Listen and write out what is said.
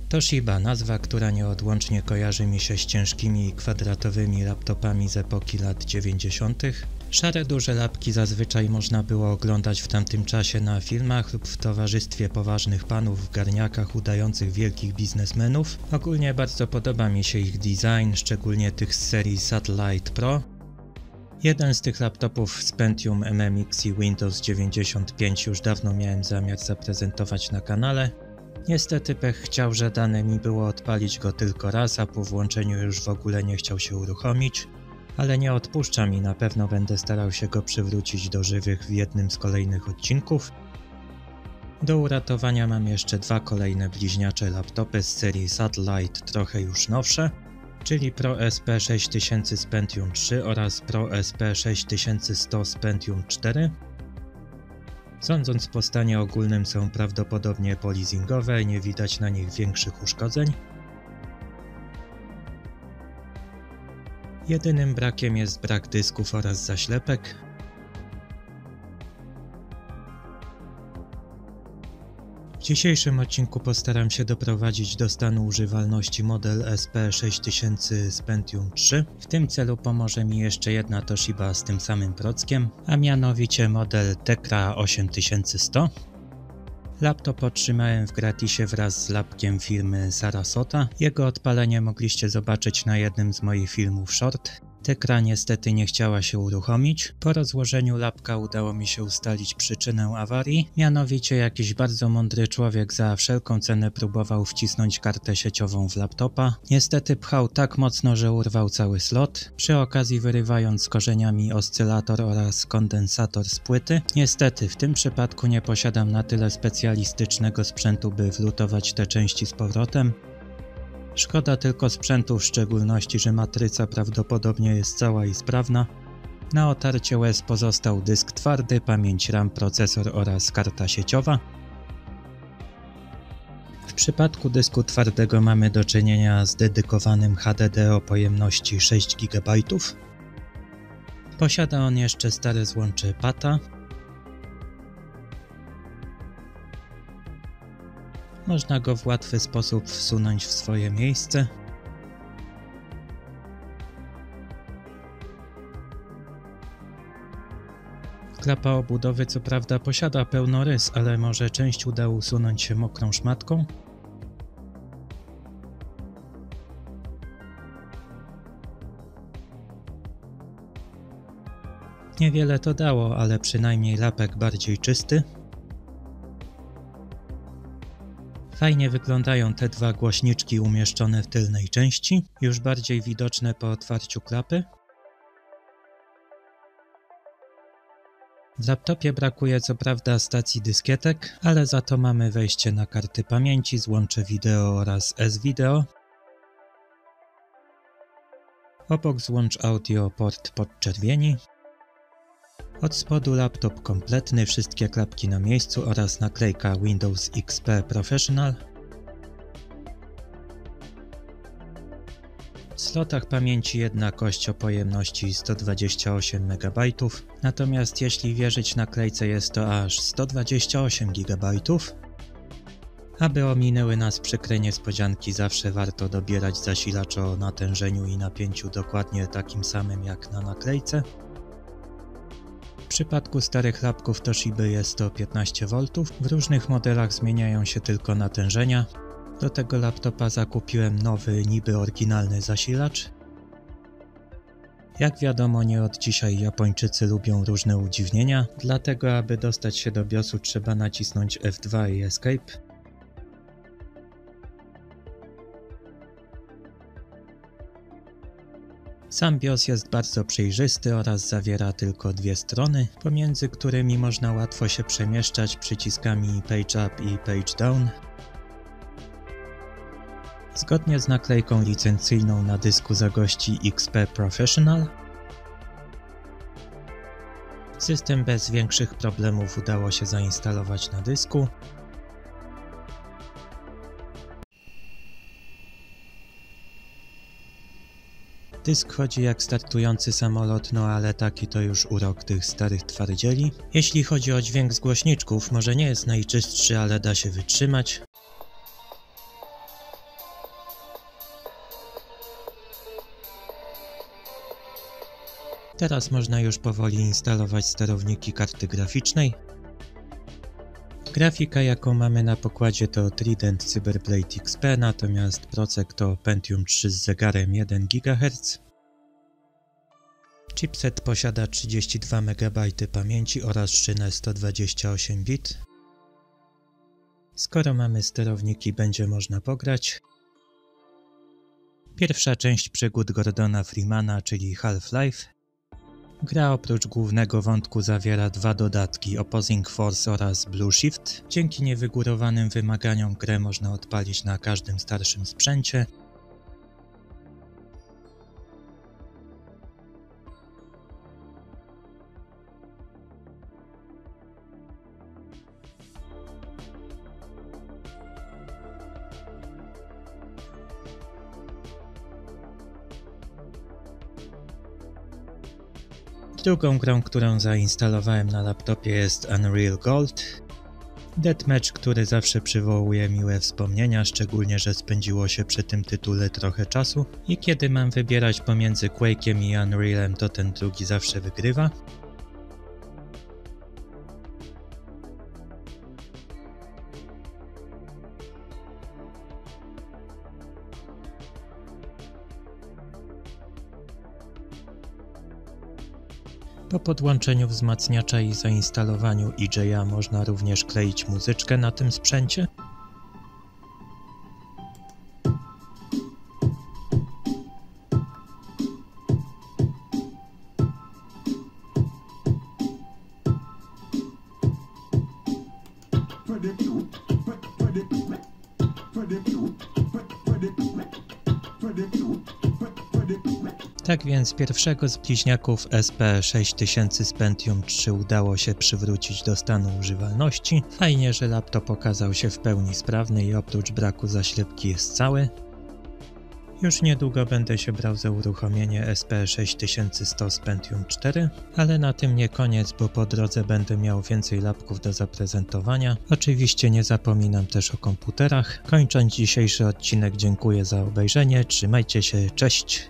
Toshiba, nazwa, która nieodłącznie kojarzy mi się z ciężkimi i kwadratowymi laptopami z epoki lat 90. Szare duże lapki zazwyczaj można było oglądać w tamtym czasie na filmach lub w towarzystwie poważnych panów w garniakach udających wielkich biznesmenów. Ogólnie bardzo podoba mi się ich design, szczególnie tych z serii Satellite Pro. Jeden z tych laptopów z Pentium MMX i Windows 95 już dawno miałem zamiar zaprezentować na kanale. Niestety pech chciał, że dane mi było odpalić go tylko raz, a po włączeniu już w ogóle nie chciał się uruchomić. Ale nie odpuszczam i na pewno będę starał się go przywrócić do żywych w jednym z kolejnych odcinków. Do uratowania mam jeszcze dwa kolejne bliźniacze laptopy z serii Satellite, trochę już nowsze, czyli Pro SP6000 z Pentium 3 oraz Pro SP6100 z Pentium 4. Sądząc po stanie ogólnym są prawdopodobnie polizingowe, nie widać na nich większych uszkodzeń. Jedynym brakiem jest brak dysków oraz zaślepek. W dzisiejszym odcinku postaram się doprowadzić do stanu używalności model SP6000 z Pentium 3. W tym celu pomoże mi jeszcze jedna Toshiba z tym samym prockiem, a mianowicie model Tecra 8100. Laptop otrzymałem w gratisie wraz z lapkiem firmy Sarasota. Jego odpalenie mogliście zobaczyć na jednym z moich filmów short. Tecra niestety nie chciała się uruchomić. Po rozłożeniu lapka udało mi się ustalić przyczynę awarii. Mianowicie jakiś bardzo mądry człowiek za wszelką cenę próbował wcisnąć kartę sieciową w laptopa. Niestety pchał tak mocno, że urwał cały slot, przy okazji wyrywając z korzeniami oscylator oraz kondensator z płyty. Niestety w tym przypadku nie posiadam na tyle specjalistycznego sprzętu, by wlutować te części z powrotem. Szkoda tylko sprzętu, w szczególności, że matryca prawdopodobnie jest cała i sprawna. Na otarcie łez pozostał dysk twardy, pamięć RAM, procesor oraz karta sieciowa. W przypadku dysku twardego mamy do czynienia z dedykowanym HDD o pojemności 6 GB. Posiada on jeszcze stare złącze PATA. Można go w łatwy sposób wsunąć w swoje miejsce. Klapa obudowy co prawda posiada pełno rys, ale może część uda usunąć się mokrą szmatką. Niewiele to dało, ale przynajmniej lapek bardziej czysty. Fajnie wyglądają te dwa głośniczki umieszczone w tylnej części, już bardziej widoczne po otwarciu klapy. W laptopie brakuje co prawda stacji dyskietek, ale za to mamy wejście na karty pamięci, złącze wideo oraz S-Video. Obok złącz audio port podczerwieni. Od spodu laptop kompletny, wszystkie klapki na miejscu oraz naklejka Windows XP Professional. W slotach pamięci jedna kość o pojemności 128 MB, natomiast jeśli wierzyć naklejce jest to aż 128 GB. Aby ominęły nas przykre niespodzianki, zawsze warto dobierać zasilacz o natężeniu i napięciu dokładnie takim samym jak na naklejce. W przypadku starych lapków Toshiby jest to 15V, w różnych modelach zmieniają się tylko natężenia. Do tego laptopa zakupiłem nowy, niby oryginalny zasilacz. Jak wiadomo, nie od dzisiaj Japończycy lubią różne udziwnienia, dlatego aby dostać się do BIOSu trzeba nacisnąć F2 i Escape. Sam BIOS jest bardzo przejrzysty oraz zawiera tylko dwie strony, pomiędzy którymi można łatwo się przemieszczać przyciskami Page Up i Page Down. Zgodnie z naklejką licencyjną na dysku zagości XP Professional. System bez większych problemów udało się zainstalować na dysku. Dysk chodzi jak startujący samolot, no ale taki to już urok tych starych twardzieli. Jeśli chodzi o dźwięk z głośniczków, może nie jest najczystszy, ale da się wytrzymać. Teraz można już powoli instalować sterowniki karty graficznej. Grafika, jaką mamy na pokładzie, to Trident Cyberblade XP, natomiast procek to Pentium 3 z zegarem 1 GHz. Chipset posiada 32 MB pamięci oraz szynę 128 bit. Skoro mamy sterowniki, będzie można pograć. Pierwsza część przygód Gordona Freemana, czyli Half-Life. Gra oprócz głównego wątku zawiera 2 dodatki, Opposing Force oraz Blue Shift. Dzięki niewygórowanym wymaganiom grę można odpalić na każdym starszym sprzęcie. Drugą grą, którą zainstalowałem na laptopie, jest Unreal Gold. Deathmatch, który zawsze przywołuje miłe wspomnienia, szczególnie że spędziło się przy tym tytule trochę czasu i kiedy mam wybierać pomiędzy Quake'iem i Unrealem, to ten drugi zawsze wygrywa. Po podłączeniu wzmacniacza i zainstalowaniu EJ'a można również kleić muzyczkę na tym sprzęcie. Tak więc pierwszego z bliźniaków SP6000 z Pentium 3 udało się przywrócić do stanu używalności. Fajnie, że laptop okazał się w pełni sprawny i oprócz braku zaślepki jest cały. Już niedługo będę się brał za uruchomienie SP6100 z Pentium 4, ale na tym nie koniec, bo po drodze będę miał więcej lapków do zaprezentowania. Oczywiście nie zapominam też o komputerach. Kończąc dzisiejszy odcinek, dziękuję za obejrzenie, trzymajcie się, cześć!